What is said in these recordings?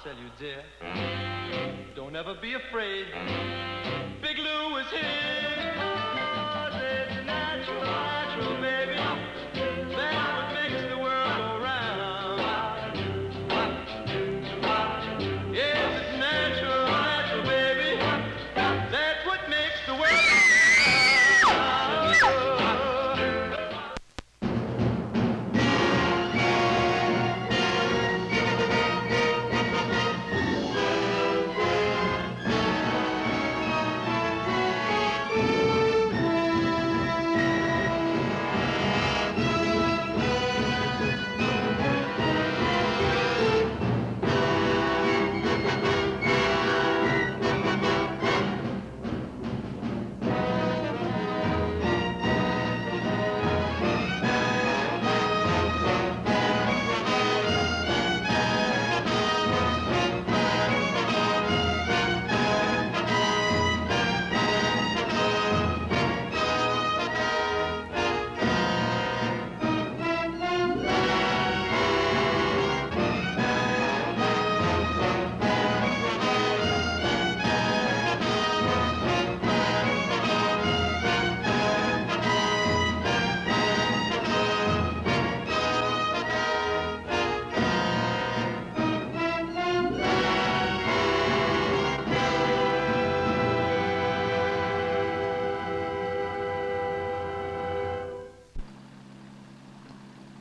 tell you, dear, don't ever be afraid. Big Lou is here. 'Cause it's natural, natural, baby. That's what makes the world go round. Yes, it's natural, natural, baby. That's what makes the world go round.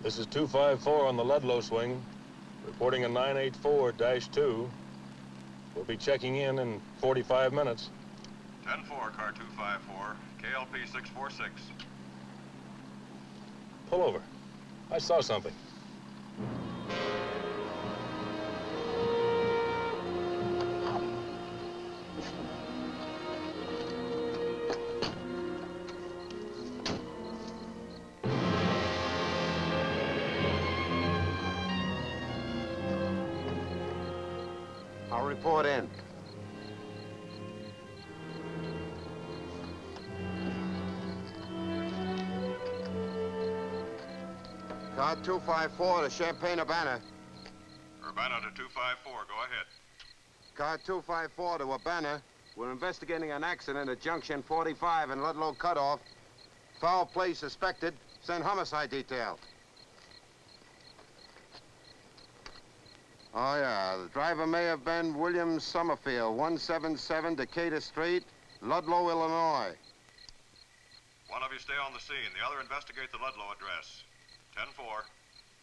This is 254 on the Ludlow swing, reporting a 984-2. We'll be checking in 45 minutes. 10-4, car 254, KLP 646. Pull over. I saw something. I'll report in. Car 254 to Champaign-Urbana. Urbana to 254, go ahead. Car 254 to Urbana. We're investigating an accident at Junction 45 and Ludlow Cutoff. Foul play suspected. Send homicide detail. Oh, yeah. The driver may have been William Summerfield, 177 Decatur Street, Ludlow, Illinois. One of you stay on the scene. The other investigate the Ludlow address. 10-4.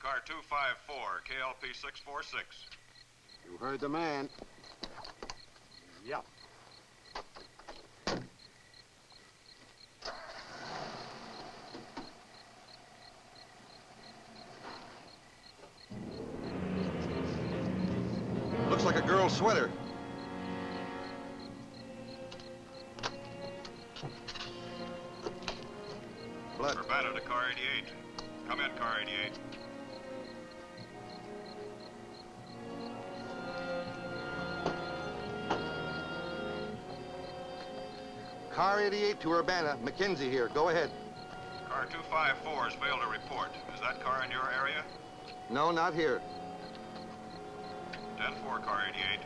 Car 254, KLP 646. You heard the man. Yep. Looks like a girl's sweater. Blood. Urbana to car 88. Come in, car 88. Car 88 to Urbana. McKenzie here. Go ahead. Car 254 has failed to report. Is that car in your area? No, not here. 10-4, car 88.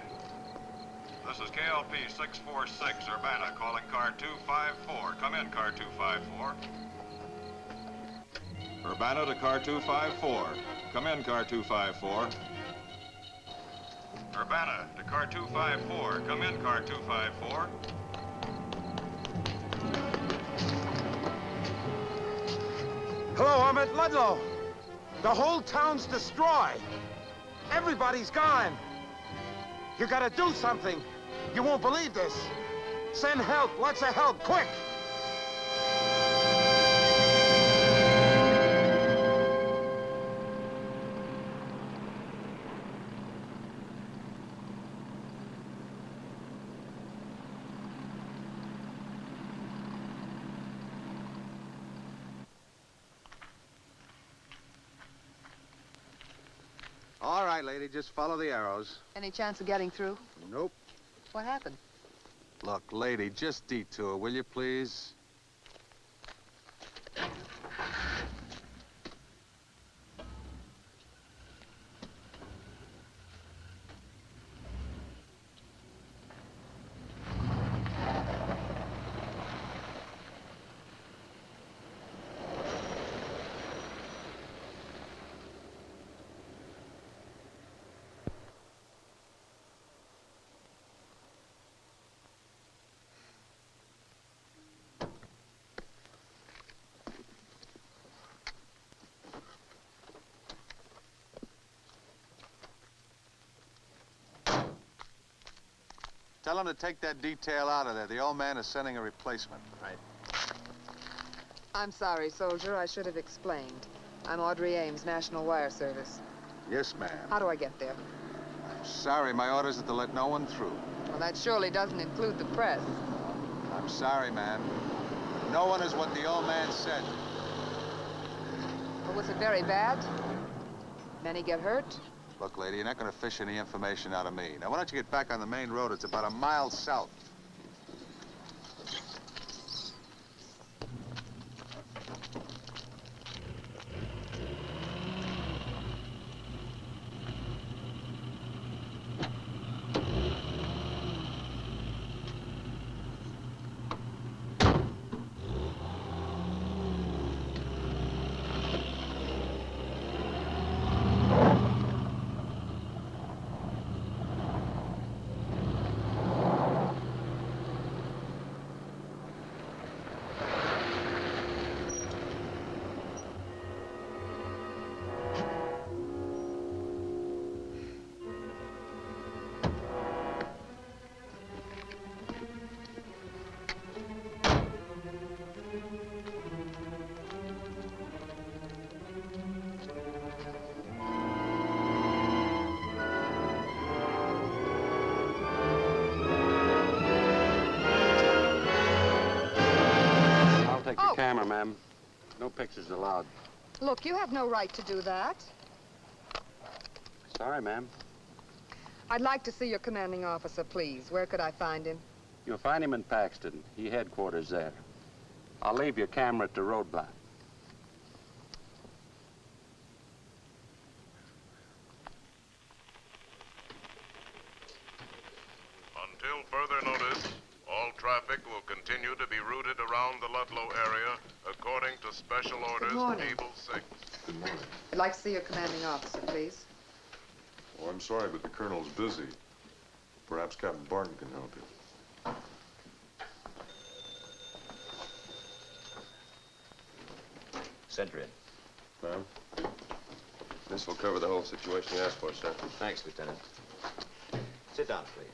This is KLP 646, Urbana, calling car 254. Come in, car 254. Urbana to car 254. Come in, car 254. Urbana to car 254. Come in, car 254. Hello, I'm at Ludlow. The whole town's destroyed. Everybody's gone. You gotta do something. You won't believe this. Send help, lots of help, quick! All right, lady, just follow the arrows. Any chance of getting through? Nope. What happened? Look, lady, just detour, will you, please? Tell him to take that detail out of there. The old man is sending a replacement. Right. I'm sorry, soldier. I should have explained. I'm Audrey Aimes, National Wire Service. Yes, ma'am. How do I get there? Sorry, my orders are to let no one through. Well, that surely doesn't include the press. I'm sorry, ma'am. No one is what the old man said. Well, was it very bad? Many get hurt? Look, lady, you're not going to fish any information out of me. Now, why don't you get back on the main road? It's about a mile south. Take your camera, ma'am. No pictures allowed. Look, you have no right to do that. Sorry, ma'am. I'd like to see your commanding officer, please. Where could I find him? You'll find him in Paxton. He headquarters there. I'll leave your camera at the roadblock. Until further notice, all traffic will continue to be routed around the Ludlow area according to Special Orders Able 6. Good morning. I'd like to see your commanding officer, please. Oh, I'm sorry, but the colonel's busy. Perhaps Captain Barton can help you. Send her in. Ma'am? This will cover the whole situation you asked for, sir. Thanks, Lieutenant. Sit down, please.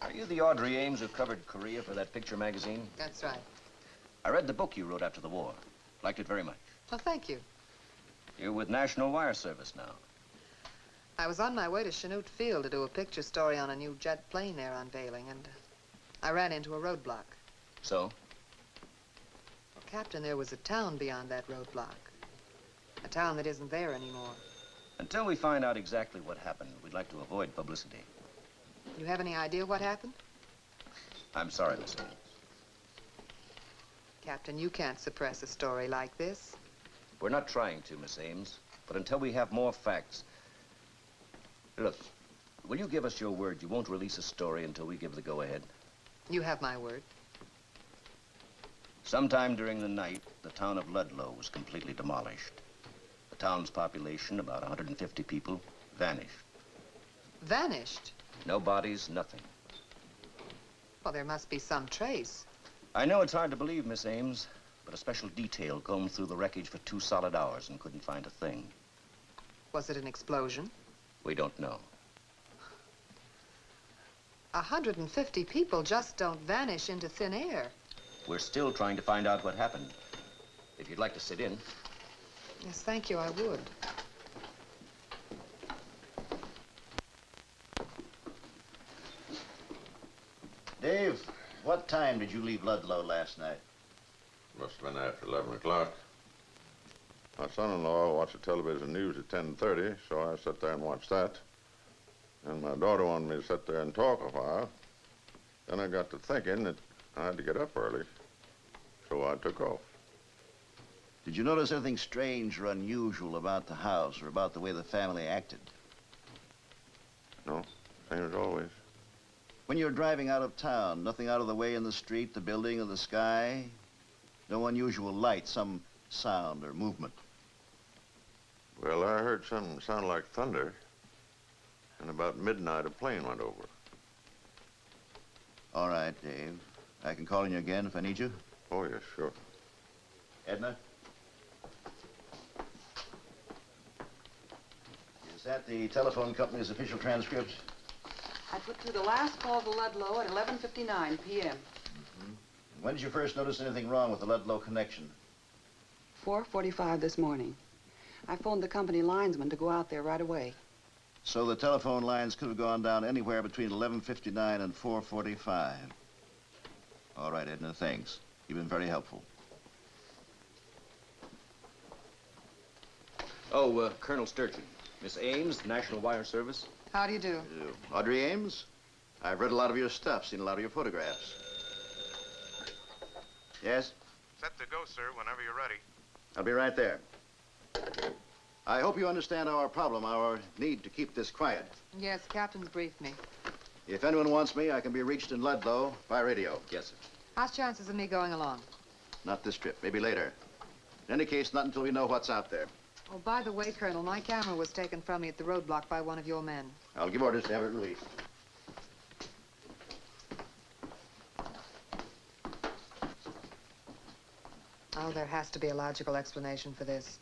Are you the Audrey Aimes who covered Korea for that picture magazine? That's right. I read the book you wrote after the war. Liked it very much. Well, thank you. You're with National Wire Service now. I was on my way to Chanute Field to do a picture story on a new jet plane they're unveiling, and I ran into a roadblock. So? Well, Captain, there was a town beyond that roadblock. A town that isn't there anymore. Until we find out exactly what happened, we'd like to avoid publicity. You have any idea what happened? I'm sorry, Miss Aimes. Captain, you can't suppress a story like this. We're not trying to, Miss Aimes, but until we have more facts... Look, will you give us your word you won't release a story until we give the go-ahead? You have my word. Sometime during the night, the town of Ludlow was completely demolished. The town's population, about 150 people, vanished. Vanished? No bodies, nothing. Well, there must be some trace. I know it's hard to believe, Miss Aimes, but a special detail combed through the wreckage for 2 solid hours and couldn't find a thing. Was it an explosion? We don't know. 150 people just don't vanish into thin air. We're still trying to find out what happened. If you'd like to sit in. Yes, thank you, I would. Dave, what time did you leave Ludlow last night? Must have been after 11 o'clock. My son-in-law watched the television news at 10:30, so I sat there and watched that. And my daughter wanted me to sit there and talk a while. Then I got to thinking that I had to get up early, so I took off. Did you notice anything strange or unusual about the house or about the way the family acted? No, same as always. When you were driving out of town, nothing out of the way in the street, the building, or the sky? No unusual light, some sound or movement? Well, I heard something sound like thunder, and about midnight a plane went over. All right, Dave. I can call on you again if I need you? Oh, yes, sure. Edna? Is that the telephone company's official transcript? put through the last call to Ludlow at 11:59 p.m. When did you first notice anything wrong with the Ludlow connection? 4:45 this morning. I phoned the company linesman to go out there right away. So the telephone lines could have gone down anywhere between 11:59 and 4:45. All right, Edna, thanks. You've been very helpful. Oh, Colonel Sturgeon. Miss Aimes, National Wire Service. How do you do? Audrey Aimes? I've read a lot of your stuff, seen a lot of your photographs. Yes? Set to go, sir, whenever you're ready. I'll be right there. I hope you understand our problem, our need to keep this quiet. Yes, the captain's briefed me. If anyone wants me, I can be reached in Ludlow by radio. Yes, sir. How's chances of me going along? Not this trip, maybe later. In any case, not until we know what's out there. Oh, by the way, Colonel, my camera was taken from me at the roadblock by one of your men. I'll give orders to have it released. Oh, there has to be a logical explanation for this.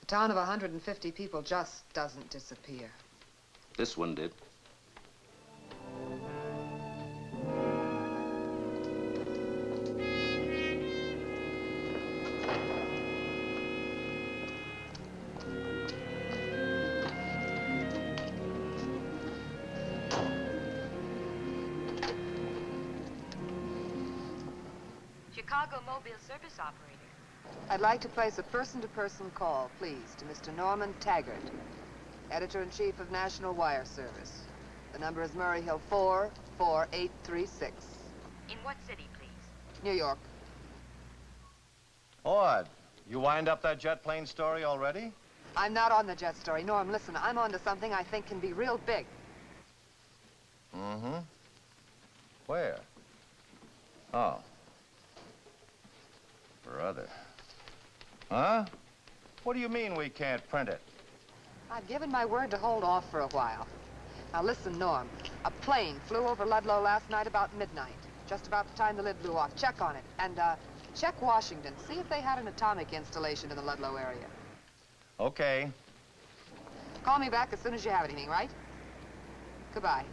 A town of 150 people just doesn't disappear. This one did. Chicago Mobile Service Operator. I'd like to place a person-to-person call, please, to Mr. Norman Taggart, Editor-in-Chief of National Wire Service. The number is Murray Hill 44836. In what city, please? New York. Ord, you wind up that jet plane story already? I'm not on the jet story. Norm, listen, I'm on to something I think can be real big. Mm-hmm. Where? Oh. Brother. Huh? What do you mean we can't print it? I've given my word to hold off for a while. Now listen, Norm. A plane flew over Ludlow last night about midnight, just about the time the lid blew off. Check on it. And, check Washington. See if they had an atomic installation in the Ludlow area. Okay. Call me back as soon as you have anything, right? Goodbye.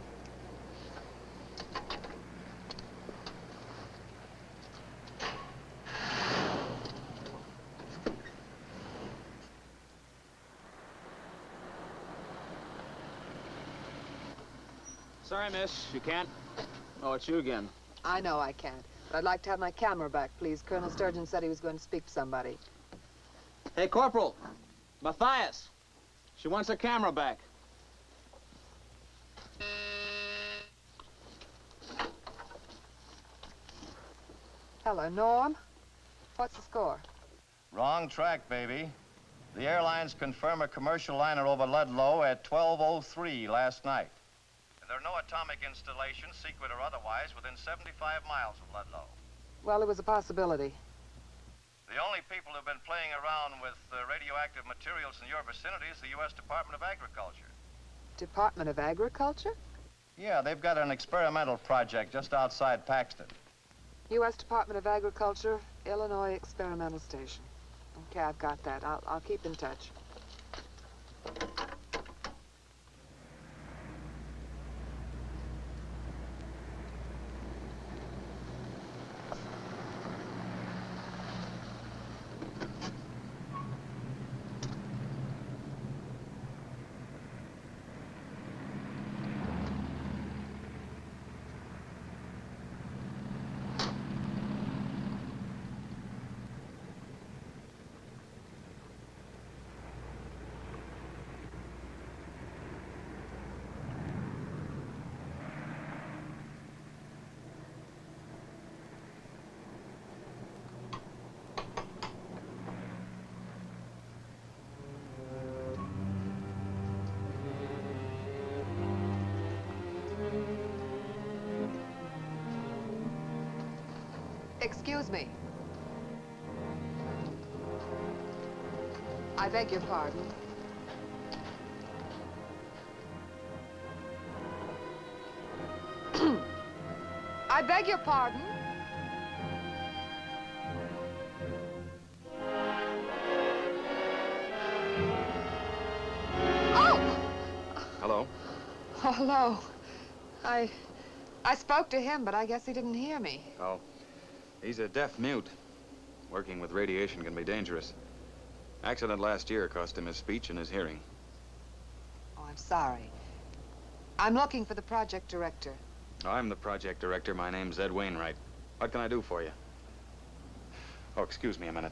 Sorry, miss. You can't? Oh, it's you again. I know I can't, but I'd like to have my camera back, please. Colonel Sturgeon said he was going to speak to somebody. Hey, Corporal. Matthias. She wants her camera back. Hello, Norm. What's the score? Wrong track, baby. The airlines confirm a commercial liner over Ludlow at 12:03 last night. And there are no atomic installations, secret or otherwise, within 75 miles of Ludlow. Well, it was a possibility. The only people who've been playing around with radioactive materials in your vicinity is the U.S. Department of Agriculture. Department of Agriculture? Yeah, they've got an experimental project just outside Paxton. U.S. Department of Agriculture, Illinois Experimental Station. Okay, I've got that. I'll keep in touch. Excuse me. I beg your pardon. I beg your pardon. Oh! Hello? Oh, hello. I spoke to him, but I guess he didn't hear me. Oh, he's a deaf mute. Working with radiation can be dangerous. Accident last year cost him his speech and his hearing. Oh, I'm sorry. I'm looking for the project director. I'm the project director. My name's Ed Wainwright. What can I do for you? Oh, excuse me a minute.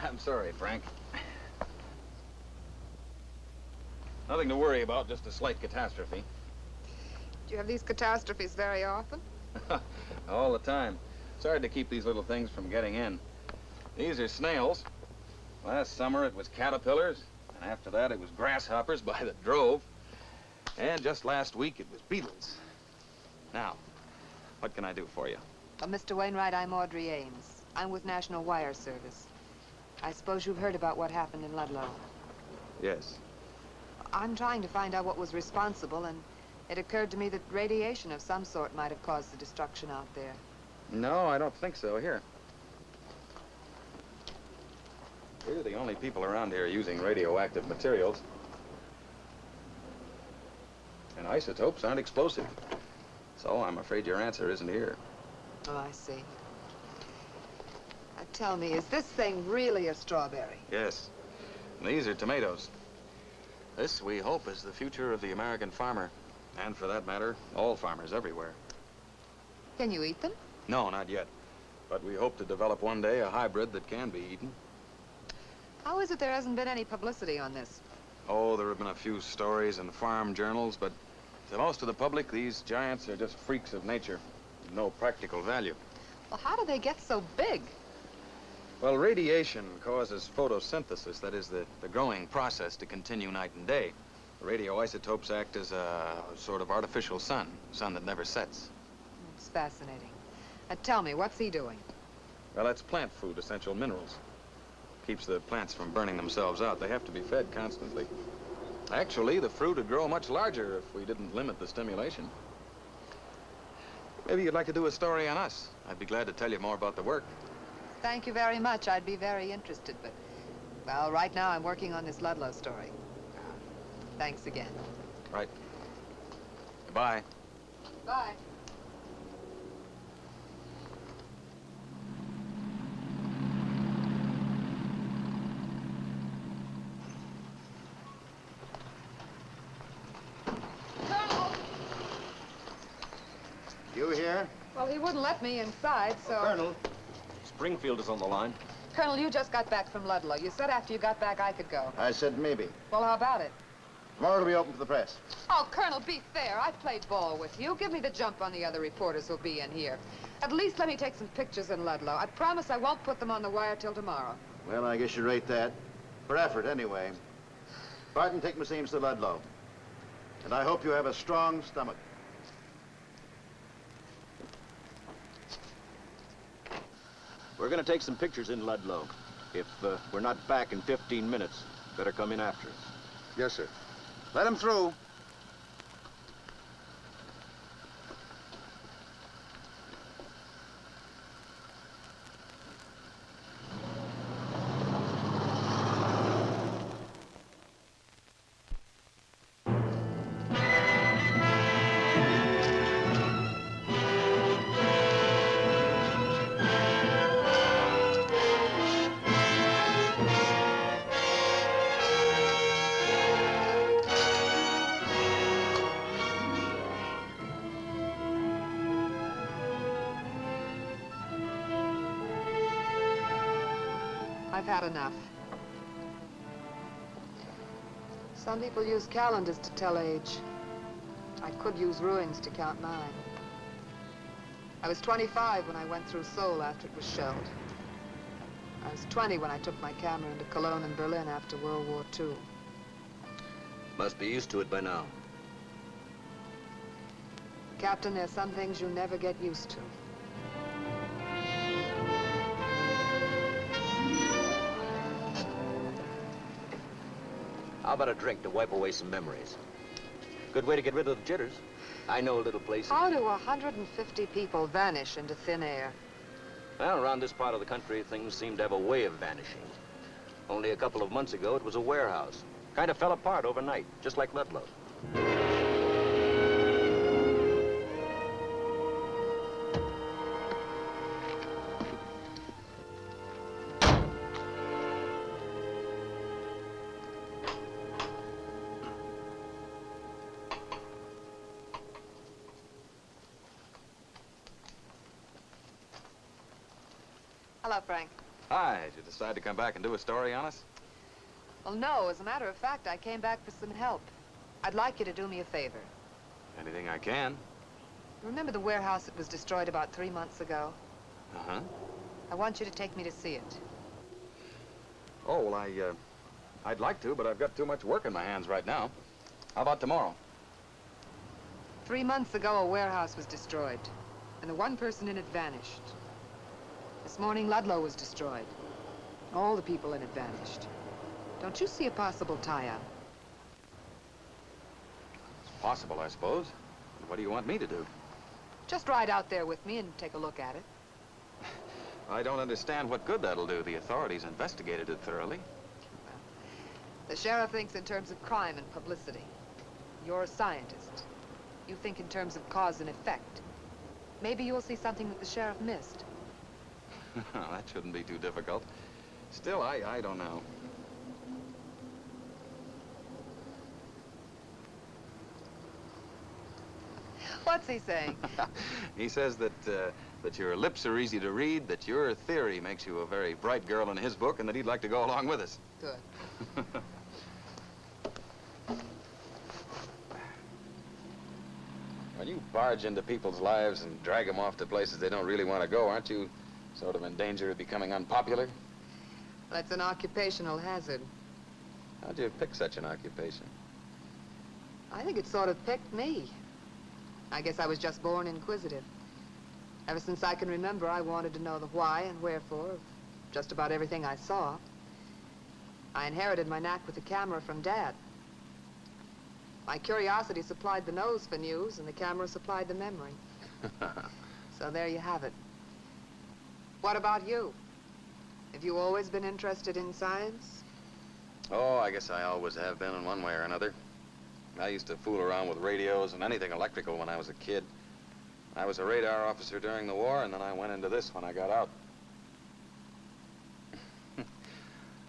I'm sorry, Frank. Nothing to worry about, just a slight catastrophe. Do you have these catastrophes very often? All the time. It's hard to keep these little things from getting in. These are snails. Last summer it was caterpillars, and after that it was grasshoppers by the drove. And just last week it was beetles. Now, what can I do for you? Well, Mr. Wainwright, I'm Audrey Aimes. I'm with National Wire Service. I suppose you've heard about what happened in Ludlow. Yes. I'm trying to find out what was responsible, and it occurred to me that radiation of some sort might have caused the destruction out there. No, I don't think so. Here. We're the only people around here using radioactive materials. And isotopes aren't explosive. So I'm afraid your answer isn't here. Oh, I see. Now, tell me, is this thing really a strawberry? Yes. And these are tomatoes. This, we hope, is the future of the American farmer. And for that matter, all farmers everywhere. Can you eat them? No, not yet. But we hope to develop one day a hybrid that can be eaten. How is it there hasn't been any publicity on this? Oh, there have been a few stories in farm journals, but to most of the public, these giants are just freaks of nature. No practical value. Well, how do they get so big? Well, radiation causes photosynthesis, that is, the growing process to continue night and day. The radioisotopes act as a sort of artificial sun that never sets. It's fascinating. Tell me, what's he doing? Well, that's plant food, essential minerals. Keeps the plants from burning themselves out. They have to be fed constantly. Actually, the fruit would grow much larger if we didn't limit the stimulation. Maybe you'd like to do a story on us. I'd be glad to tell you more about the work. Thank you very much. I'd be very interested, but, well, right now I'm working on this Ludlow story. Thanks again. Right. Goodbye. Bye. You here? Well, he wouldn't let me inside, so... Colonel. Springfield is on the line. Colonel, you just got back from Ludlow. You said after you got back I could go. I said maybe. Well, how about it? Tomorrow it'll be open for the press. Oh, Colonel, be fair. I've played ball with you. Give me the jump on the other reporters who'll be in here. At least let me take some pictures in Ludlow. I promise I won't put them on the wire till tomorrow. Well, I guess you rate that. For effort, anyway. Barton, take Miss Ames to Ludlow. And I hope you have a strong stomach. We're going to take some pictures in Ludlow. If we're not back in 15 minutes, better come in after us. Yes, sir. Let him through. I've had enough. Some people use calendars to tell age. I could use ruins to count mine. I was 25 when I went through Seoul after it was shelled. I was 20 when I took my camera into Cologne and Berlin after World War II. Must be used to it by now. Captain, there's some things you never get used to. How about a drink to wipe away some memories? Good way to get rid of the jitters. I know a little place. How do 150 people vanish into thin air? Well, around this part of the country, things seem to have a way of vanishing. Only a couple of months ago, it was a warehouse. Kind of fell apart overnight, just like Ludlow. Hello, Frank. Hi, did you decide to come back and do a story on us? Well, no. As a matter of fact, I came back for some help. I'd like you to do me a favor. Anything I can. Remember the warehouse that was destroyed about 3 months ago? Uh-huh. I want you to take me to see it. Oh, well, I'd like to, but I've got too much work in my hands right now. How about tomorrow? 3 months ago, a warehouse was destroyed, and the one person in it vanished. This morning, Ludlow was destroyed. All the people in it vanished. Don't you see a possible tie-up? It's possible, I suppose. What do you want me to do? Just ride out there with me and take a look at it. I don't understand what good that'll do. The authorities investigated it thoroughly. The sheriff thinks in terms of crime and publicity. You're a scientist. You think in terms of cause and effect. Maybe you'll see something that the sheriff missed. That shouldn't be too difficult. Still, I don't know. What's he saying? He says that your lips are easy to read, that your theory makes you a very bright girl in his book, and that he'd like to go along with us. Good. When you barge into people's lives and drag them off to places they don't really want to go, aren't you sort of in danger of becoming unpopular? Well, it's an occupational hazard. How'd you pick such an occupation? I think it sort of picked me. I guess I was just born inquisitive. Ever since I can remember, I wanted to know the why and wherefore of just about everything I saw. I inherited my knack with the camera from Dad. My curiosity supplied the nose for news, and the camera supplied the memory. So there you have it. What about you? Have you always been interested in science? Oh, I guess I always have been in one way or another. I used to fool around with radios and anything electrical when I was a kid. I was a radar officer during the war, and then I went into this when I got out.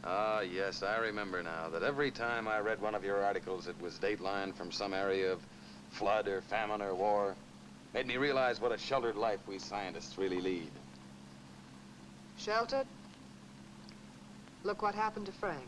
Ah, yes, I remember now that every time I read one of your articles, it was dateline from some area of flood or famine or war. Made me realize what a sheltered life we scientists really lead. Sheltered? Look what happened to Frank.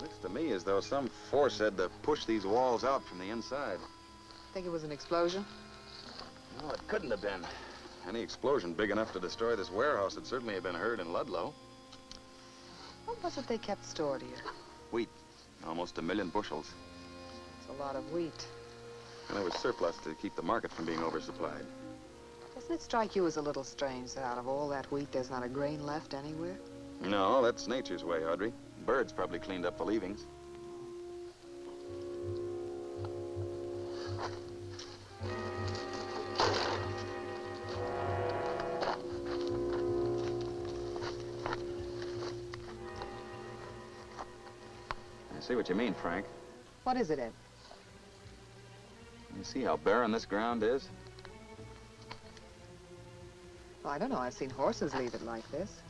Looks to me as though some force had to push these walls out from the inside. Think it was an explosion? No, it couldn't have been. Any explosion big enough to destroy this warehouse would certainly have been heard in Ludlow. What was it they kept stored here? Wheat. Almost 1 million bushels. It's a lot of wheat. And there was surplus to keep the market from being oversupplied. Doesn't it strike you as a little strange that out of all that wheat, there's not a grain left anywhere? No, that's nature's way, Audrey. Birds probably cleaned up the leavings. I see what you mean, Frank. What is it, Ed? You see how barren this ground is? Well, I don't know. I've seen horses leave it like this.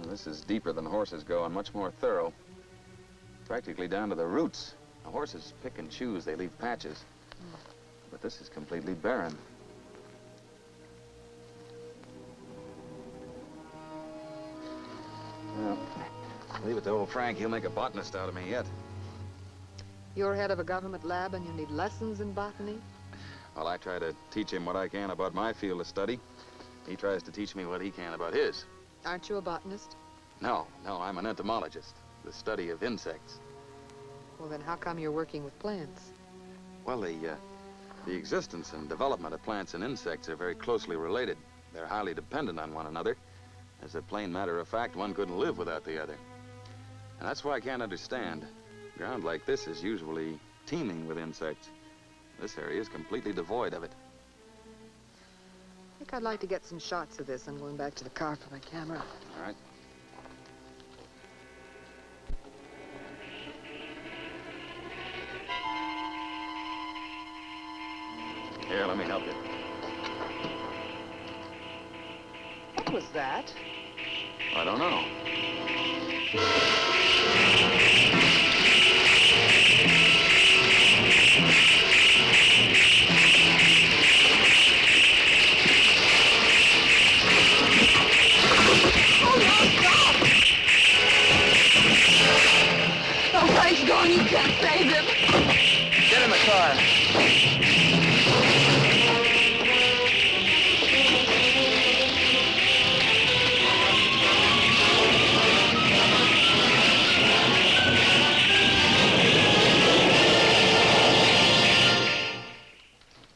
This is deeper than horses go and much more thorough. Practically down to the roots. The horses pick and choose. They leave patches. But this is completely barren. Well, leave it to old Frank. He'll make a botanist out of me yet. You're head of a government lab and you need lessons in botany? Well, I try to teach him what I can about my field of study. He tries to teach me what he can about his. Aren't you a botanist? No, I'm an entomologist. The study of insects. Well, then how come you're working with plants? Well, the existence and development of plants and insects are very closely related. They're highly dependent on one another. As a plain matter of fact, one couldn't live without the other. And that's why I can't understand. Ground like this is usually teeming with insects. This area is completely devoid of it. I think I'd like to get some shots of this. I'm going back to the car for my camera. All right. Here, let me help you. What was that? I don't know. Oh, Frank's gone. You can't save him. Get in the car.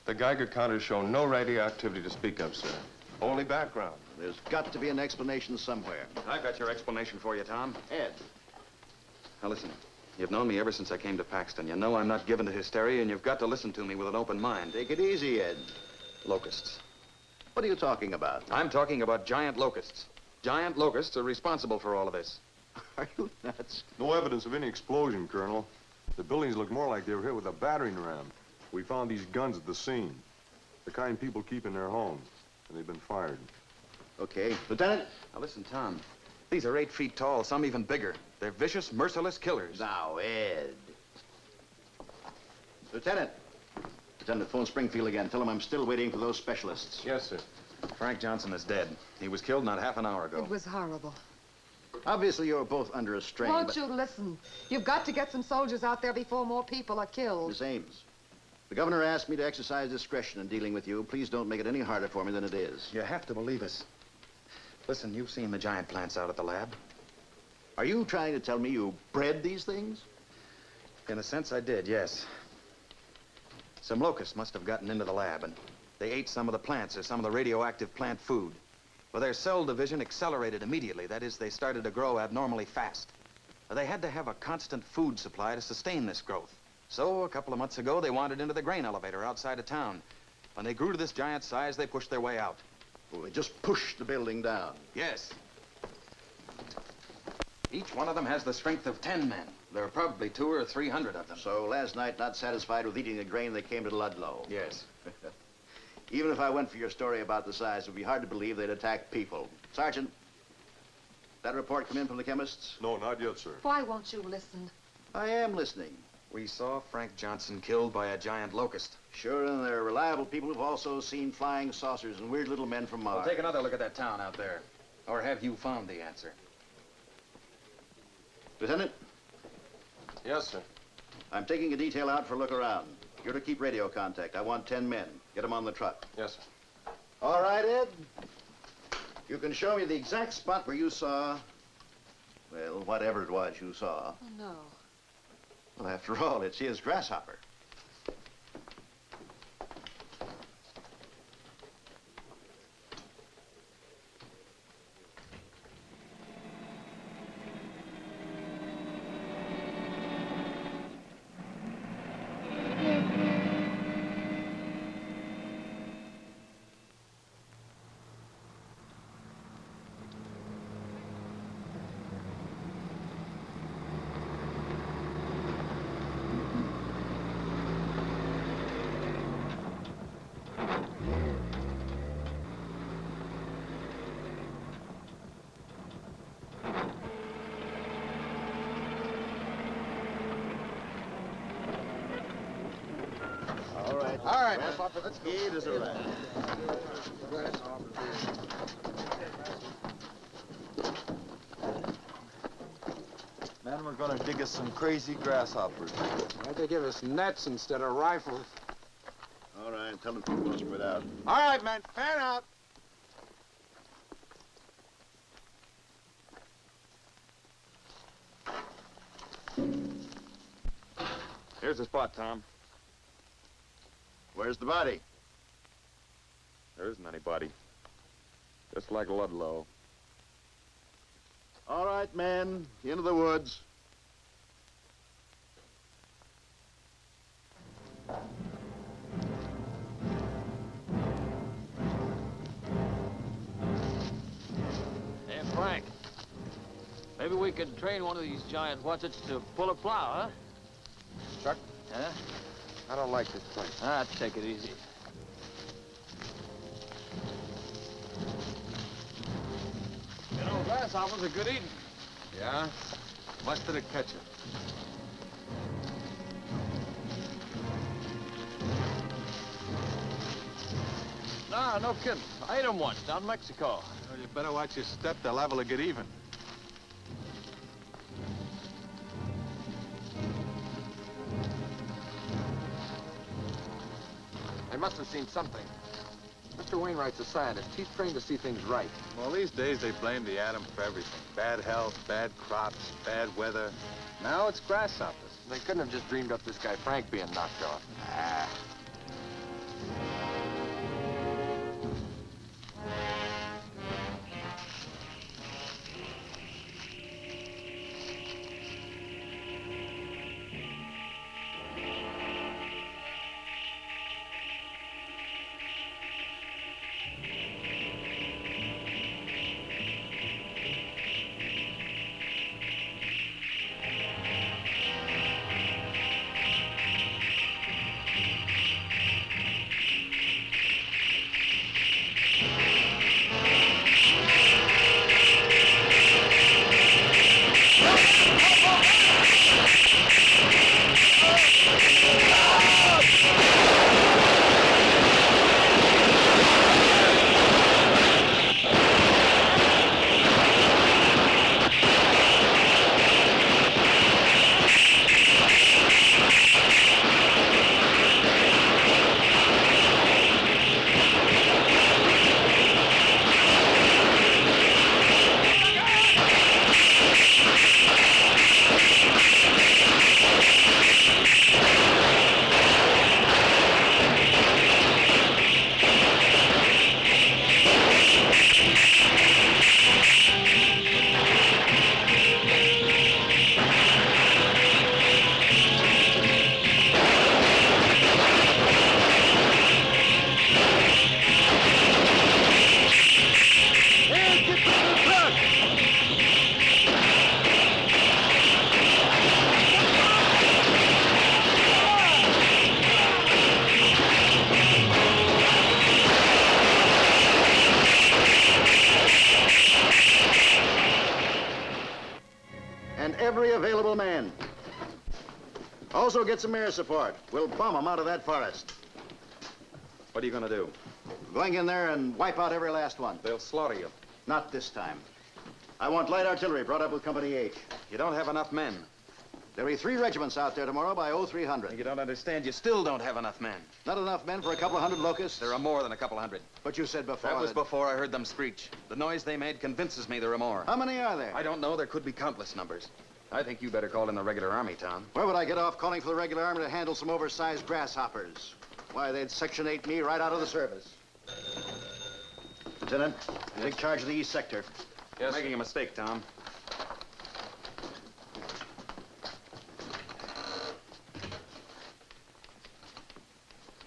The Geiger counters show no radioactivity to speak of, sir. Only background. There's got to be an explanation somewhere. I've got your explanation for you, Tom. Ed. Now, listen. You've known me ever since I came to Paxton. You know I'm not given to hysteria, and you've got to listen to me with an open mind. Take it easy, Ed. Locusts. What are you talking about? I'm talking about giant locusts. Giant locusts are responsible for all of this. Are you nuts? No evidence of any explosion, Colonel. The buildings look more like they were hit with a battering ram. We found these guns at the scene. The kind people keep in their homes. And they've been fired. Okay. Lieutenant? Now, listen, Tom. These are 8 feet tall, some even bigger. They're vicious, merciless killers. Now, Ed. Lieutenant. Lieutenant, phone Springfield again. Tell him I'm still waiting for those specialists. Yes, sir. Frank Johnson is dead. He was killed not half an hour ago. It was horrible. Obviously, you're both under a strain. Won't you listen? You've got to get some soldiers out there before more people are killed. Miss Ames, the governor asked me to exercise discretion in dealing with you. Please don't make it any harder for me than it is. You have to believe us. Listen, you've seen the giant plants out at the lab. Are you trying to tell me you bred these things? In a sense, I did, yes. Some locusts must have gotten into the lab, and they ate some of the plants or some of the radioactive plant food. Well, their cell division accelerated immediately. That is, they started to grow abnormally fast. They had to have a constant food supply to sustain this growth. So, a couple of months ago, they wandered into the grain elevator outside of town. When they grew to this giant size, they pushed their way out. Well, they just pushed the building down. Yes. Each one of them has the strength of 10 men. There are probably 200 or 300 of them. So last night, not satisfied with eating the grain, they came to Ludlow. Yes. Even if I went for your story about the size, it would be hard to believe they'd attack people. Sergeant, that report come in from the chemists? No, not yet, sir. Why won't you listen? I am listening. We saw Frank Johnson killed by a giant locust. Sure, and there are reliable people who've also seen flying saucers and weird little men from Mars. Well, take another look at that town out there. Or have you found the answer? Lieutenant? Yes, sir. I'm taking a detail out for a look around. You're to keep radio contact. I want 10 men. Get them on the truck. Yes, sir. All right, Ed. You can show me the exact spot where you saw, well, whatever it was you saw. Oh, no. Well, after all, it's his grasshopper. right, let's go. It is a rat. Man, we're gonna dig us some crazy grasshoppers. Why'd they give us nets instead of rifles? All right, tell them people to spread out. All right, man, fan out. Here's the spot, Tom. Where's the body? There isn't any body. Just like Ludlow. All right, men, into the woods. Hey, Frank. Maybe we could train one of these giant whatsits to pull a plow, huh? Chuck? Huh? I don't like this place. Ah, take it easy. You know, grasshoppers are good eating. Yeah? Must did it catch you? Nah, no kidding. I ate them once down in Mexico. Well, you better watch your step. They're liable to get even. They must have seen something. Mr. Wainwright's a scientist. He's trained to see things right. Well, these days they blame the atom for everything. Bad health, bad crops, bad weather. Now it's grasshoppers. They couldn't have just dreamed up this guy Frank being knocked off. Ah. Every available man. Also get some air support. We'll bomb them out of that forest. What are you gonna do? Going in there and wipe out every last one. They'll slaughter you. Not this time. I want light artillery brought up with Company H. You don't have enough men. There'll be 3 regiments out there tomorrow by 0300. You don't understand. You still don't have enough men. Not enough men for a couple of hundred locusts? There are more than a couple hundred. But you said before that was before I heard them screech. The noise they made convinces me there are more. How many are there? I don't know. There could be countless numbers. I think you better call in the regular army, Tom. Where would I get off calling for the regular army to handle some oversized grasshoppers? Why, they'd Section 8 me right out of the service. Lieutenant, take charge of the east sector. Yes. You're making a mistake, Tom.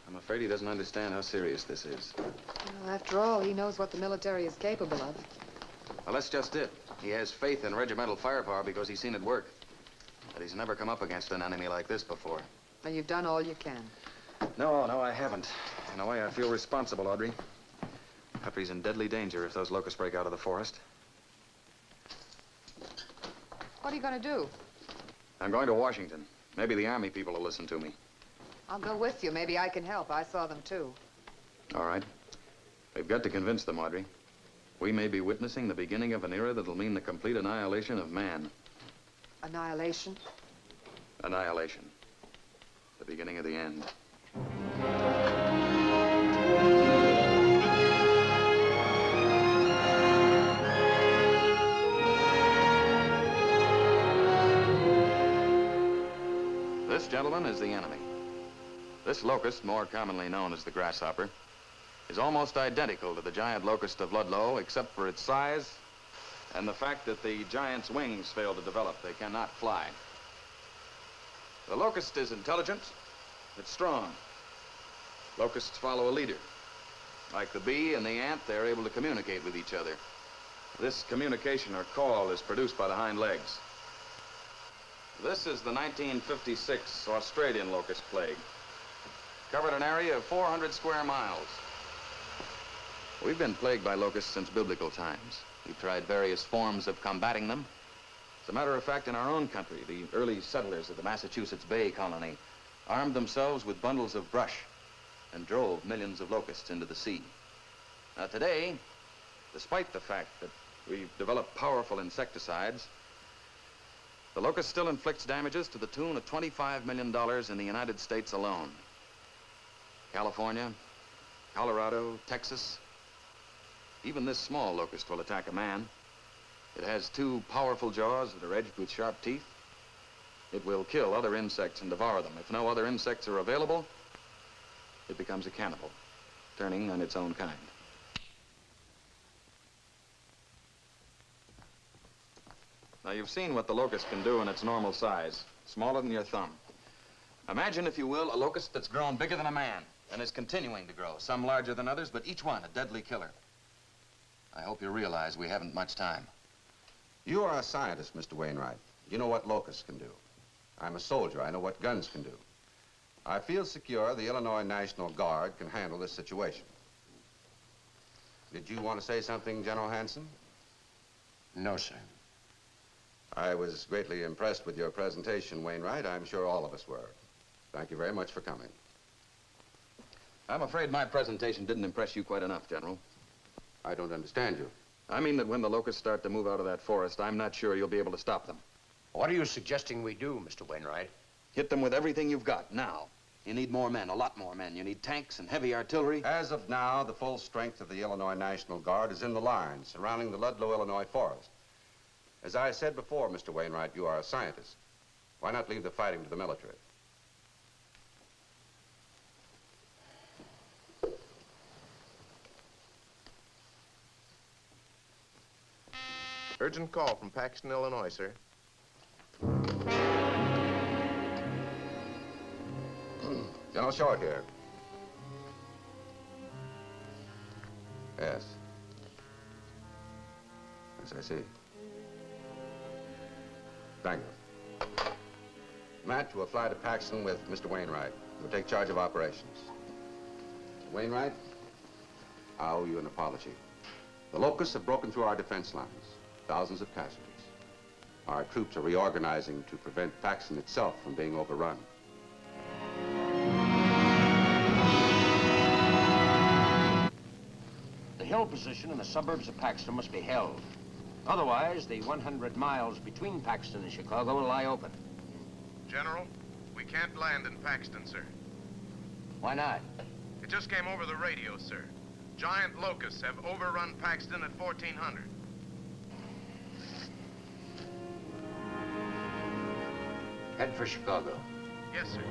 I'm afraid he doesn't understand how serious this is. Well, after all, he knows what the military is capable of. Well, that's just it. He has faith in regimental firepower because he's seen it work. But he's never come up against an enemy like this before. And you've done all you can. No, I haven't. In a way, I feel responsible, Audrey. After he's in deadly danger if those locusts break out of the forest. What are you going to do? I'm going to Washington. Maybe the army people will listen to me. I'll go with you. Maybe I can help. I saw them, too. All right. We've got to convince them, Audrey. We may be witnessing the beginning of an era that'll mean the complete annihilation of man. Annihilation? Annihilation. The beginning of the end. This, gentlemen, is the enemy. This locust, more commonly known as the grasshopper, is almost identical to the giant locust of Ludlow, except for its size and the fact that the giant's wings fail to develop. They cannot fly. The locust is intelligent. It's strong. Locusts follow a leader. Like the bee and the ant, they're able to communicate with each other. This communication or call is produced by the hind legs. This is the 1956 Australian locust plague. Covered an area of 400 square miles. We've been plagued by locusts since biblical times. We've tried various forms of combating them. As a matter of fact, in our own country, the early settlers of the Massachusetts Bay Colony armed themselves with bundles of brush and drove millions of locusts into the sea. Now today, despite the fact that we've developed powerful insecticides, the locust still inflicts damages to the tune of $25 million in the United States alone. California, Colorado, Texas. Even this small locust will attack a man. It has two powerful jaws that are edged with sharp teeth. It will kill other insects and devour them. If no other insects are available, it becomes a cannibal, turning on its own kind. Now, you've seen what the locust can do in its normal size, smaller than your thumb. Imagine, if you will, a locust that's grown bigger than a man and is continuing to grow, some larger than others, but each one a deadly killer. I hope you realize we haven't much time. You are a scientist, Mr. Wainwright. You know what locusts can do. I'm a soldier. I know what guns can do. I feel secure the Illinois National Guard can handle this situation. Did you want to say something, General Hanson? No, sir. I was greatly impressed with your presentation, Wainwright. I'm sure all of us were. Thank you very much for coming. I'm afraid my presentation didn't impress you quite enough, General. I don't understand you. I mean that when the locusts start to move out of that forest, I'm not sure you'll be able to stop them. What are you suggesting we do, Mr. Wainwright? Hit them with everything you've got, now. You need more men, a lot more men. You need tanks and heavy artillery. As of now, the full strength of the Illinois National Guard is in the line surrounding the Ludlow, Illinois forest. As I said before, Mr. Wainwright, you are a scientist. Why not leave the fighting to the military? Urgent call from Paxton, Illinois, sir. General Short here. Yes. Yes, I see. Thank you. Matt, you will fly to Paxton with Mr. Wainwright. He'll take charge of operations. Wainwright, I owe you an apology. The locusts have broken through our defense lines. Thousands of casualties. Our troops are reorganizing to prevent Paxton itself from being overrun. The hill position in the suburbs of Paxton must be held. Otherwise, the 100 miles between Paxton and Chicago will lie open. General, we can't land in Paxton, sir. Why not? It just came over the radio, sir. Giant locusts have overrun Paxton at 1400. Head for Chicago. Yes, sir.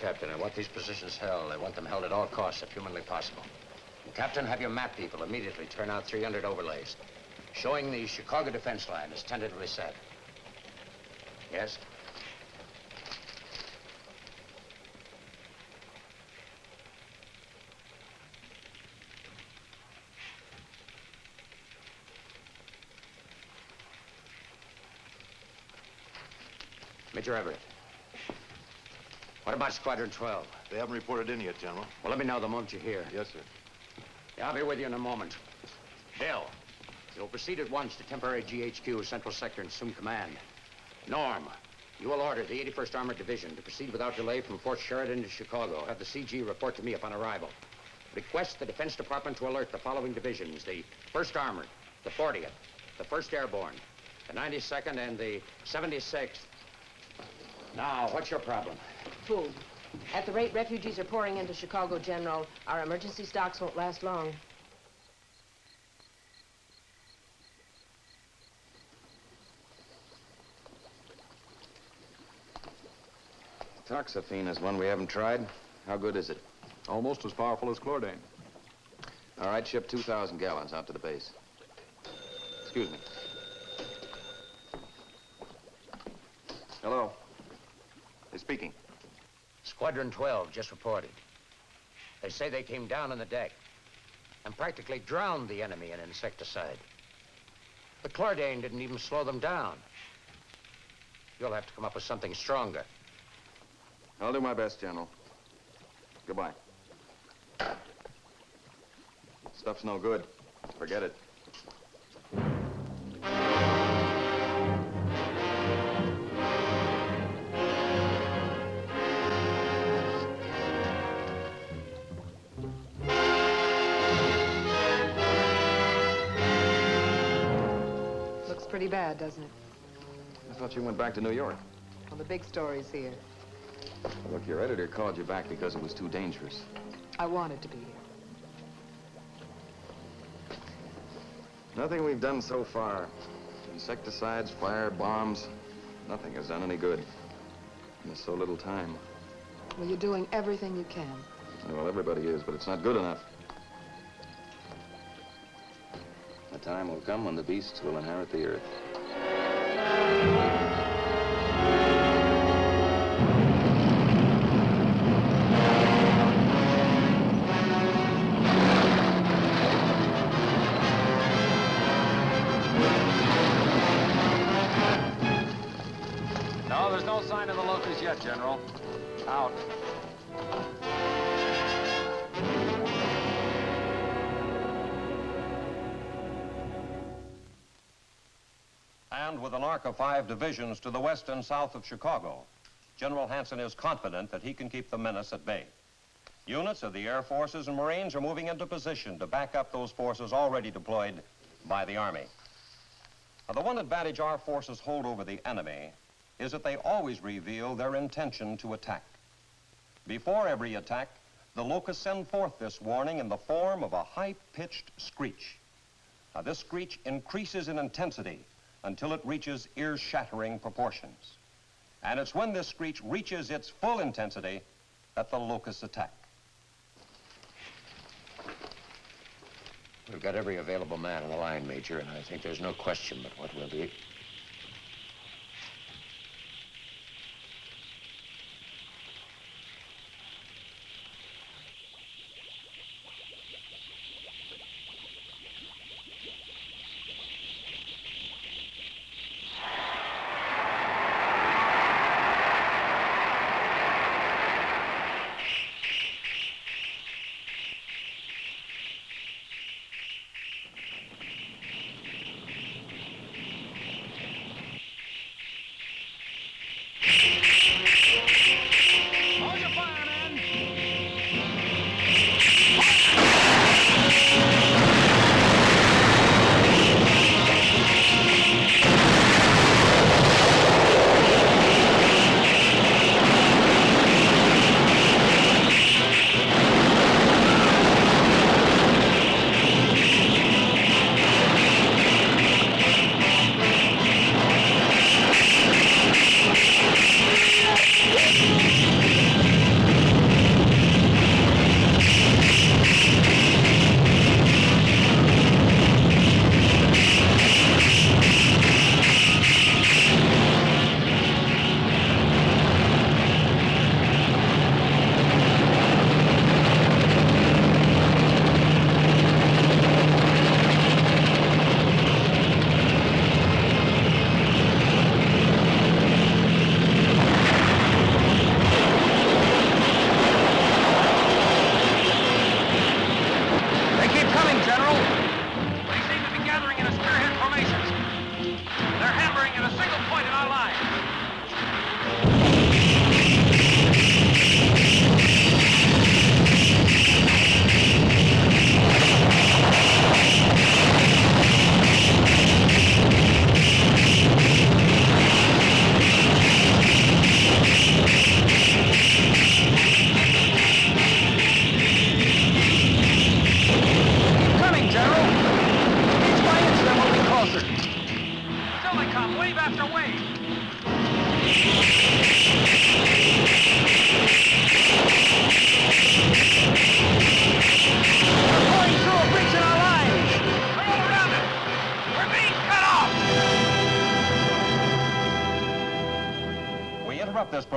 Captain, I want these positions held. I want them held at all costs, if humanly possible. And Captain, have your map people immediately turn out 300 overlays, showing the Chicago defense line is tentatively set. Yes? Major Everett. What about Squadron 12? They haven't reported in yet, General. Well, let me know the moment you hear. Yes, sir. Yeah, I'll be with you in a moment. Bill, you'll proceed at once to temporary GHQ, Central Sector, and assume command. Norm, you will order the 81st Armored Division to proceed without delay from Fort Sheridan to Chicago. Have the CG report to me upon arrival. Request the Defense Department to alert the following divisions: the 1st Armored, the 40th, the 1st Airborne, the 92nd, and the 76th. Now, what's your problem? Food. At the rate refugees are pouring into Chicago, General, our emergency stocks won't last long. Toxaphene is one we haven't tried. How good is it? Almost as powerful as chlordane. All right, ship 2,000 gallons out to the base. Excuse me. Hello. Who's speaking? Squadron 12 just reported. They say they came down on the deck and practically drowned the enemy in insecticide. The chlordane didn't even slow them down. You'll have to come up with something stronger. I'll do my best, General. Goodbye. Stuff's no good. Forget it. Looks pretty bad, doesn't it? I thought you went back to New York. Well, the big story's here. Look, your editor called you back because it was too dangerous. I wanted to be here. Nothing we've done so far. Insecticides, fire, bombs. Nothing has done any good. And there's so little time. Well, you're doing everything you can. Well, everybody is, but it's not good enough. The time will come when the beasts will inherit the earth. No, there's no sign of the Locusts yet, General. Out. And with an arc of 5 divisions to the west and south of Chicago, General Hanson is confident that he can keep the menace at bay. Units of the Air Forces and Marines are moving into position to back up those forces already deployed by the Army. Now, the one advantage our forces hold over the enemy is that they always reveal their intention to attack. Before every attack, the Locusts send forth this warning in the form of a high-pitched screech. Now, this screech increases in intensity until it reaches ear-shattering proportions. And it's when this screech reaches its full intensity that the Locusts attack. We've got every available man on the line, Major, and I think there's no question but what we'll be.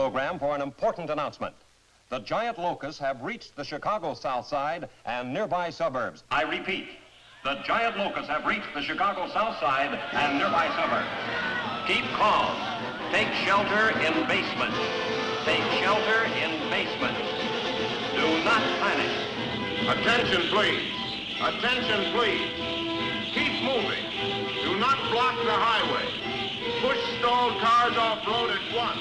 program for an important announcement. The giant locusts have reached the Chicago South Side and nearby suburbs. I repeat, the giant locusts have reached the Chicago South Side and nearby suburbs. Keep calm. Take shelter in basements. Take shelter in basements. Do not panic. Attention, please. Attention, please. Keep moving. Do not block the highway. Push stalled cars off-road at once.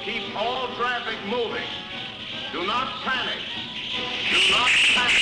Keep all traffic moving. Do not panic. Do not panic.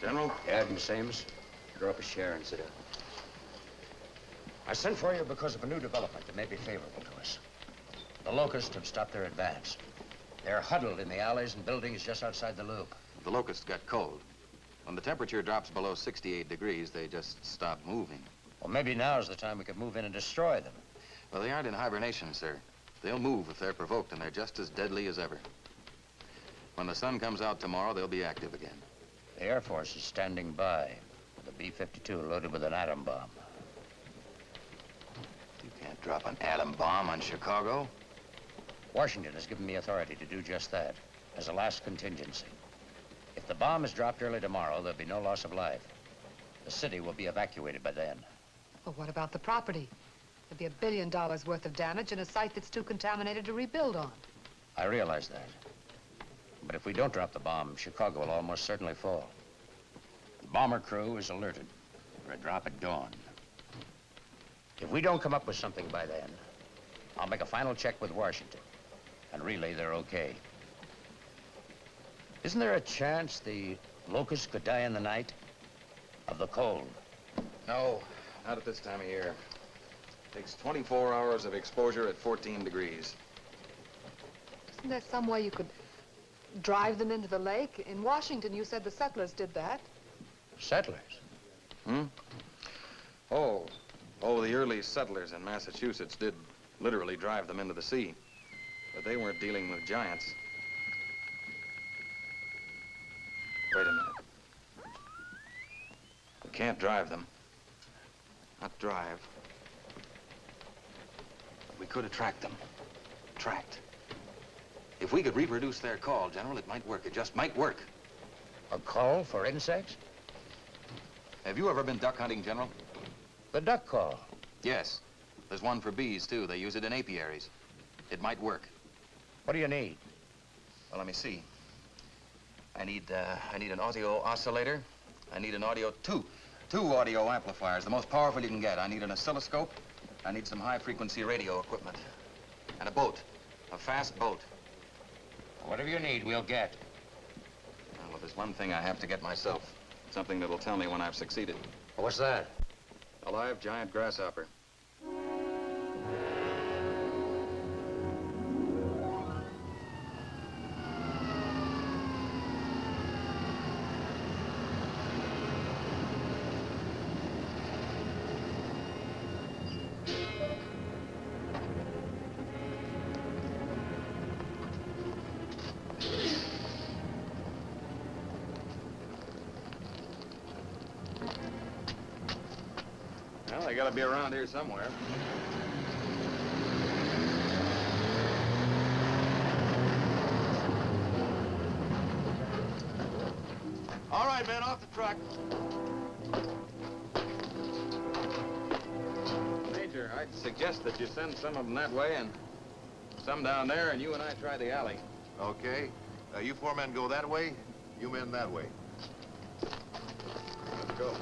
General? Yeah, Miss Ames. Draw up a chair and sit down. I sent for you because of a new development that may be favorable to us. The Locusts have stopped their advance. They're huddled in the alleys and buildings just outside the loop. The Locusts got cold. When the temperature drops below 68 degrees, they just stop moving. Well, maybe now's the time we could move in and destroy them. Well, they aren't in hibernation, sir. They'll move if they're provoked, and they're just as deadly as ever. When the sun comes out tomorrow, they'll be active again. The Air Force is standing by with a B-52 loaded with an atom bomb. You can't drop an atom bomb on Chicago. Washington has given me authority to do just that, as a last contingency. If the bomb is dropped early tomorrow, there'll be no loss of life. The city will be evacuated by then. Well, what about the property? There'd be $1 billion worth of damage in a site that's too contaminated to rebuild on. I realize that. But if we don't drop the bomb, Chicago will almost certainly fall. The bomber crew is alerted for a drop at dawn. If we don't come up with something by then, I'll make a final check with Washington and relay they're okay. Isn't there a chance the Locusts could die in the night of the cold? No, not at this time of year. Takes 24 hours of exposure at 14 degrees. Isn't there some way you could drive them into the lake? In Washington, you said the settlers did that. Settlers? Hmm? Oh, the early settlers in Massachusetts did literally drive them into the sea. But they weren't dealing with giants. Wait a minute. We can't drive them. Not drive. But we could attract them. Attract. If we could reproduce their call, General, it might work. It just might work. A call for insects? Have you ever been duck hunting, General? The duck call? Yes. There's one for bees, too. They use it in apiaries. It might work. What do you need? Well, let me see. I need an audio oscillator. I need an two audio amplifiers, the most powerful you can get. I need an oscilloscope. I need some high-frequency radio equipment. And a boat, a fast boat. Whatever you need, we'll get. Well, there's one thing I have to get myself. Something that'll tell me when I've succeeded. What's that? A live giant grasshopper. Well, they gotta be around here somewhere. All right, man, off the truck. Major, I'd suggest that you send some of them that way and some down there, and you and I try the alley. Okay. You four men go that way, you men that way. Let's go.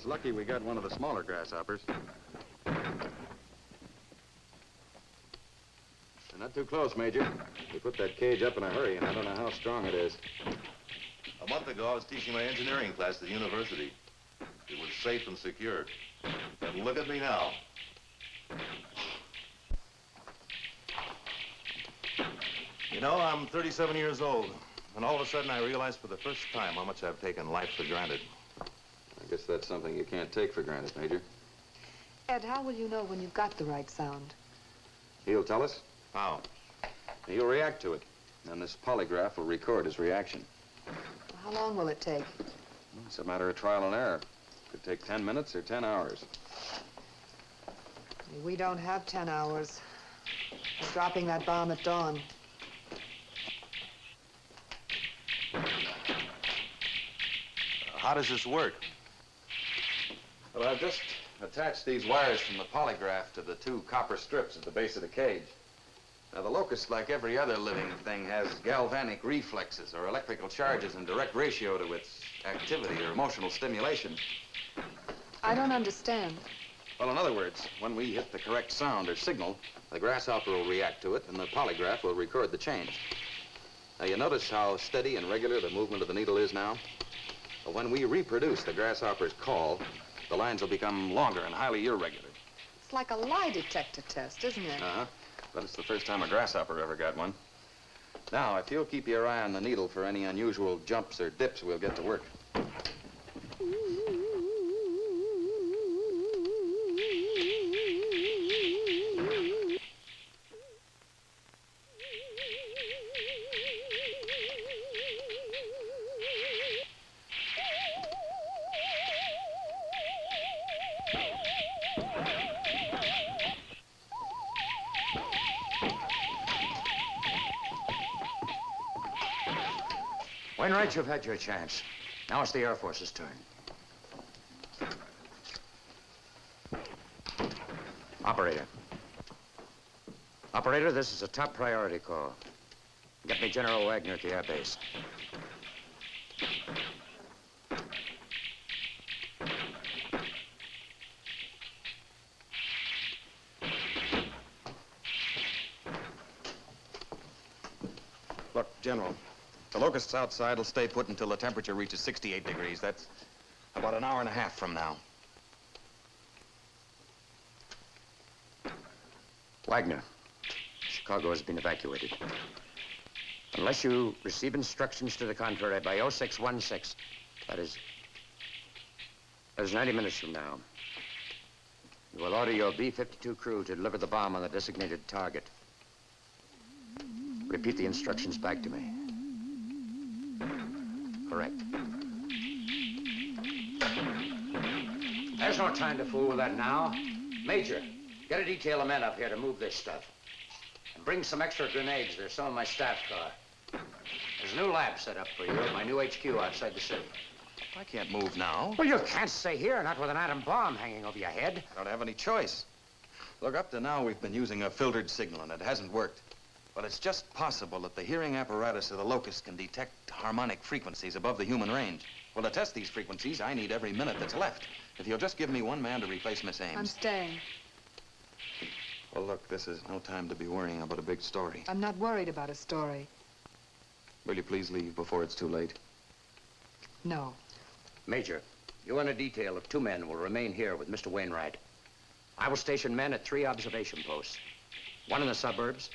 lucky we got one of the smaller grasshoppers. They're not too close, Major. We put that cage up in a hurry, and I don't know how strong it is. A month ago, I was teaching my engineering class at the university. It was safe and secure. And look at me now. You know, I'm 37 years old, and all of a sudden I realized for the first time how much I've taken life for granted. I guess that's something you can't take for granted, Major. Ed, how will you know when you've got the right sound? He'll tell us. How? He'll react to it, and this polygraph will record his reaction. How long will it take? It's a matter of trial and error. Could take 10 minutes or 10 hours. We don't have 10 hours. We're dropping that bomb at dawn. How does this work? Well, I've just attached these wires from the polygraph to the 2 copper strips at the base of the cage. Now, the locust, like every other living thing, has galvanic reflexes or electrical charges in direct ratio to its activity or emotional stimulation. I don't understand. Well, in other words, when we hit the correct sound or signal, the grasshopper will react to it, and the polygraph will record the change. Now, you notice how steady and regular the movement of the needle is now? Well, when we reproduce the grasshopper's call, the lines will become longer and highly irregular. It's like a lie detector test, isn't it? Uh-huh. But it's the first time a grasshopper ever got one. Now, if you'll keep your eye on the needle for any unusual jumps or dips, we'll get to work. Wainwright, you've had your chance. Now it's the Air Force's turn. Operator. Operator, this is a top priority call. Get me General Wagner at the air base. Look, General, the Locusts outside will stay put until the temperature reaches 68 degrees. That's about an hour and a half from now. Wagner, Chicago has been evacuated. Unless you receive instructions to the contrary by 0616, that is 90 minutes from now, you will order your B-52 crew to deliver the bomb on the designated target. Repeat the instructions back to me. Correct. There's no time to fool with that now. Major, get a detail of men up here to move this stuff. And bring some extra grenades. There's some in my staff car. There's a new lab set up for you at my new HQ outside the city. I can't move now. Well, you can't stay here, not with an atom bomb hanging over your head. I don't have any choice. Look, up to now, we've been using a filtered signal, and it hasn't worked. But it's just possible that the hearing apparatus of the Locust can detect harmonic frequencies above the human range. Well, to test these frequencies, I need every minute that's left. If you'll just give me one man to replace Miss Aimes. I'm staying. Well, look, this is no time to be worrying about a big story. I'm not worried about a story. Will you please leave before it's too late? No. Major, you and a detail of 2 men will remain here with Mr. Wainwright. I will station men at 3 observation posts. 1 in the suburbs,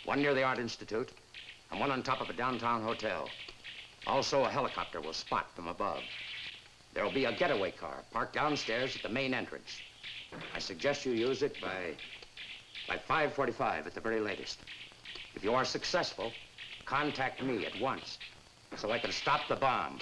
1 near the Art Institute, and 1 on top of a downtown hotel. Also, a helicopter will spot from above. There will be a getaway car parked downstairs at the main entrance. I suggest you use it by 5:45 at the very latest. If you are successful, contact me at once so I can stop the bomb.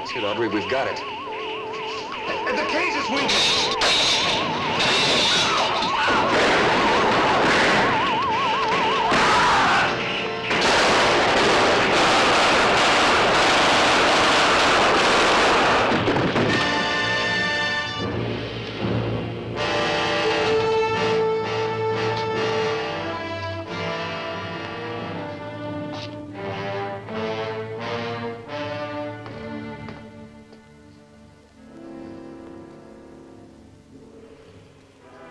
That's it, Audrey. We've got it. And the cage is weak.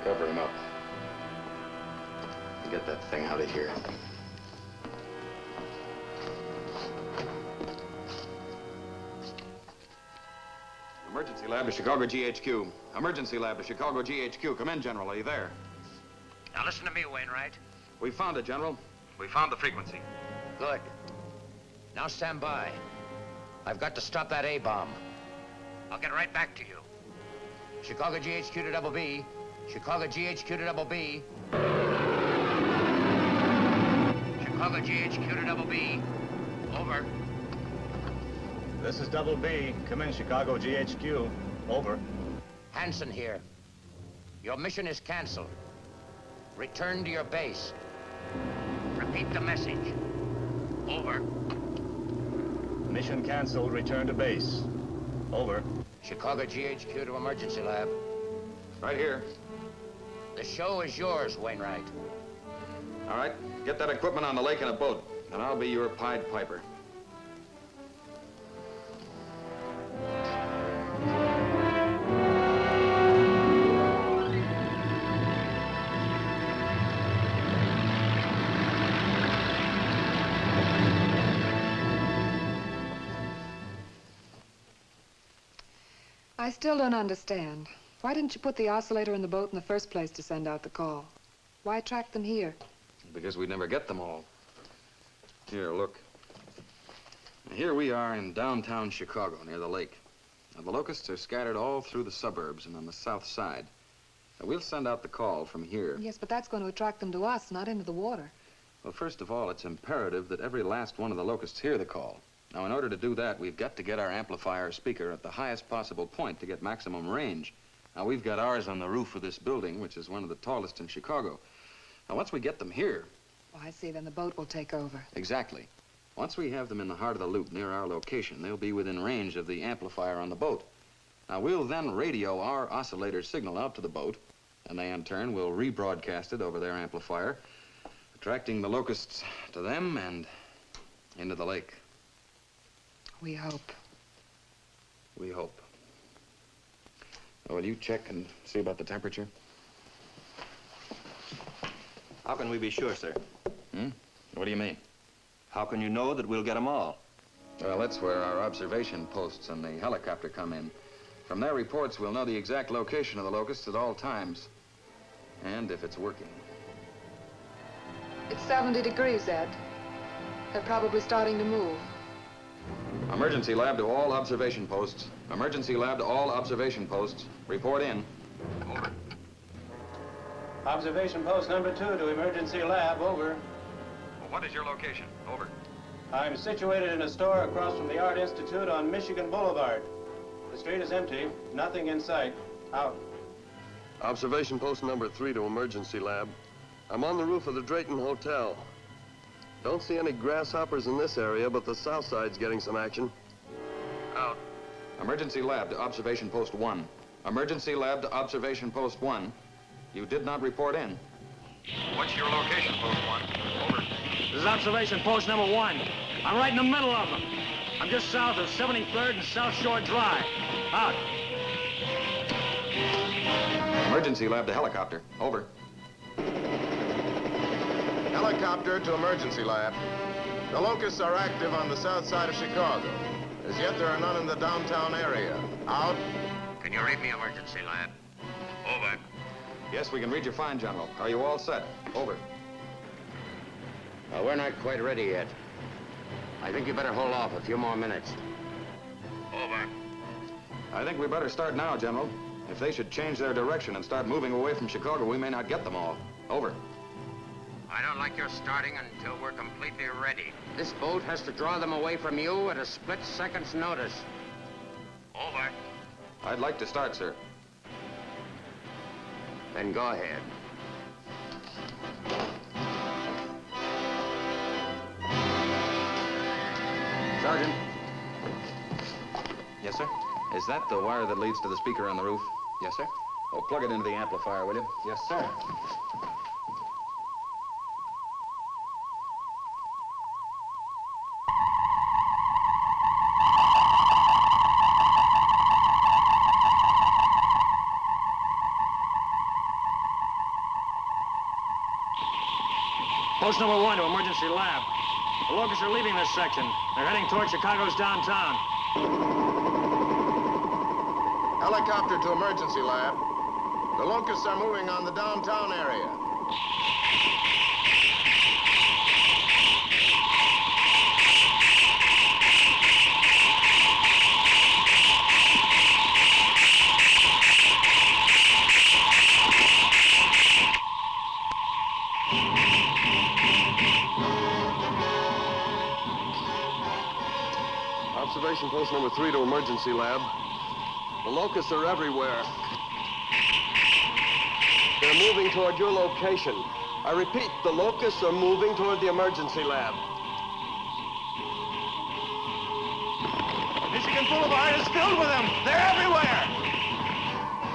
Cover him up. Get that thing out of here. Emergency lab to Chicago GHQ. Emergency lab to Chicago GHQ. Come in, General. Are you there? Now listen to me, Wainwright. We found it, General. We found the frequency. Good. Now stand by. I've got to stop that A-bomb. I'll get right back to you. Chicago GHQ to double B. Chicago GHQ to double B. Chicago GHQ to double B. Over. This is double B. Come in, Chicago GHQ. Over. Hanson here. Your mission is canceled. Return to your base. Repeat the message. Over. Mission canceled. Return to base. Over. Chicago GHQ to emergency lab. Right here. The show is yours, Wainwright. All right. Get that equipment on the lake in a boat, and I'll be your Pied Piper. I still don't understand. Why didn't you put the oscillator in the boat in the first place to send out the call? Why track them here? Because we'd never get them all. Here, look. Here we are in downtown Chicago, near the lake. Now, the Locusts are scattered all through the suburbs and on the south side. Now, we'll send out the call from here. Yes, but that's going to attract them to us, not into the water. Well, first of all, it's imperative that every last one of the Locusts hear the call. Now, in order to do that, we've got to get our amplifier speaker at the highest possible point to get maximum range. Now, we've got ours on the roof of this building, which is one of the tallest in Chicago. Now, once we get them here... Oh, I see. Then the boat will take over. Exactly. Once we have them in the heart of the loop near our location, they'll be within range of the amplifier on the boat. Now, we'll then radio our oscillator signal out to the boat, and they, in turn, will rebroadcast it over their amplifier, attracting the Locusts to them and into the lake. We hope. We hope. Now, will you check and see about the temperature? How can we be sure, sir? What do you mean? How can you know that we'll get them all? Well, that's where our observation posts and the helicopter come in. From their reports, we'll know the exact location of the Locusts at all times. And if it's working. It's 70 degrees, Ed. They're probably starting to move. Emergency lab to all observation posts. Emergency lab to all observation posts. Report in. Over. Observation post number 2 to emergency lab. Over. Well, what is your location? Over. I'm situated in a store across from the Art Institute on Michigan Boulevard. The street is empty. Nothing in sight. Out. Observation post number 3 to emergency lab. I'm on the roof of the Drayton Hotel. Don't see any grasshoppers in this area, but the south side's getting some action. Out. Emergency lab to observation post 1. Emergency lab to observation post 1. You did not report in. What's your location, post 1? Over. This is observation post number 1. I'm right in the middle of them. I'm just south of 73rd and South Shore Drive. Out. Emergency lab to helicopter. Over. Helicopter to emergency lab. The Locusts are active on the south side of Chicago. As yet, there are none in the downtown area. Out. Can you read me, emergency lab? Over. Yes, we can read you fine, General. Are you all set? Over. We're not quite ready yet. I think you better hold off a few more minutes. Over. I think we better start now, General. If they should change their direction and start moving away from Chicago, we may not get them all. Over. I don't like your starting until we're completely ready. This boat has to draw them away from you at a split second's notice. Over. I'd like to start, sir. Then go ahead. Sergeant. Yes, sir? Is that the wire that leads to the speaker on the roof? Yes, sir. Oh, plug it into the amplifier, will you? Yes, sir. Post number 1 to emergency lab. The Locusts are leaving this section. They're heading toward Chicago's downtown. Helicopter to emergency lab. The Locusts are moving on the downtown area. Observation post number 3 to emergency lab. The Locusts are everywhere. They're moving toward your location. I repeat, the Locusts are moving toward the emergency lab. Michigan Boulevard is filled with them. They're everywhere.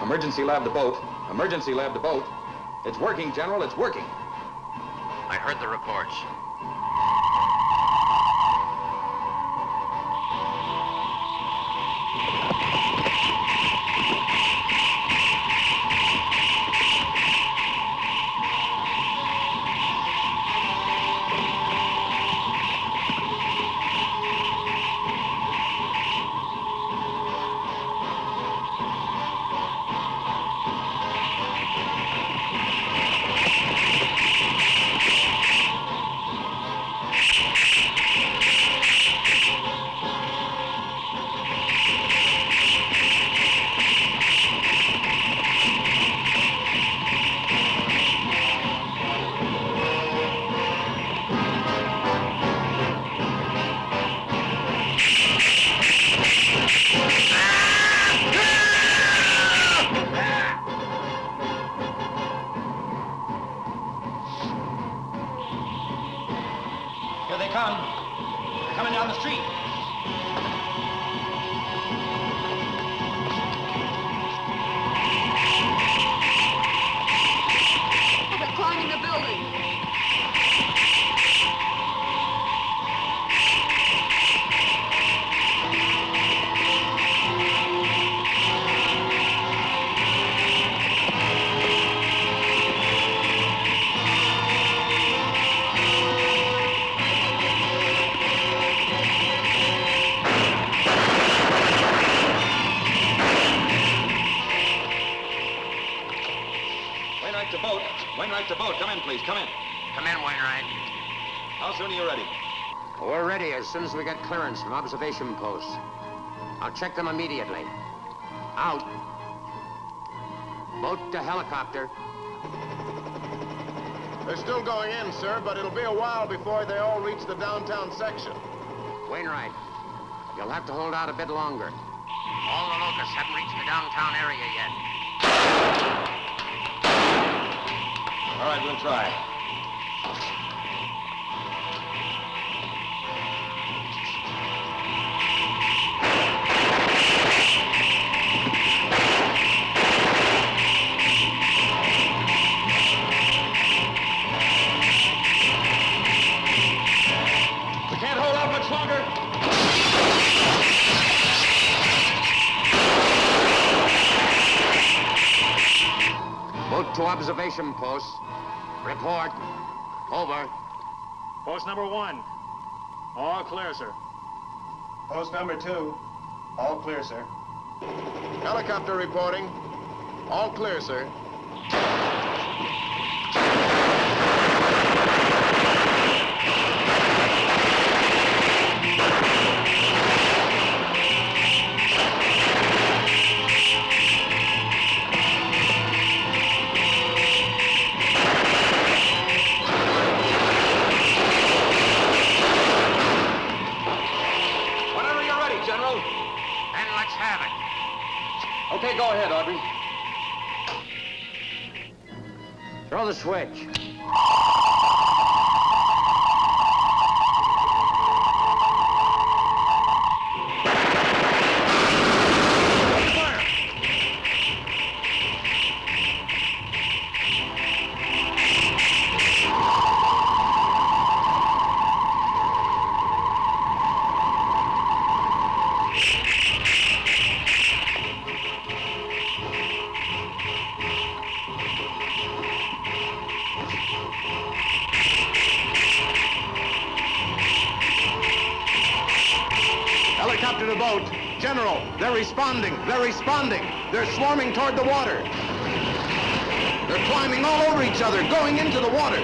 Emergency lab to boat. Emergency lab to boat. It's working, General. It's working. I heard the reports. Here they come. They're coming down the street. They're climbing the building. Wainwright to boat. Wainwright to boat. Come in, please. Come in. Come in, Wainwright. How soon are you ready? We're ready as soon as we get clearance from observation posts. I'll check them immediately. Out. Boat to helicopter. They're still going in, sir, but it'll be a while before they all reach the downtown section. Wainwright, you'll have to hold out a bit longer. All the Locusts haven't reached the downtown area yet. All right, we'll try. We can't hold out much longer. Boat to observation post. Report. Over. Post number 1. All clear, sir. Post number 2. All clear, sir. Helicopter reporting. All clear, sir. Then let's have it. Throw the switch. Helicopter to boat. General, they're responding. They're responding. They're swarming toward the water. They're climbing all over each other, going into the water.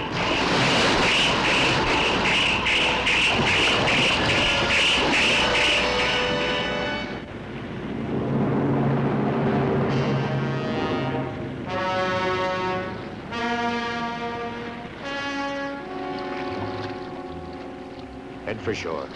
Head for shore.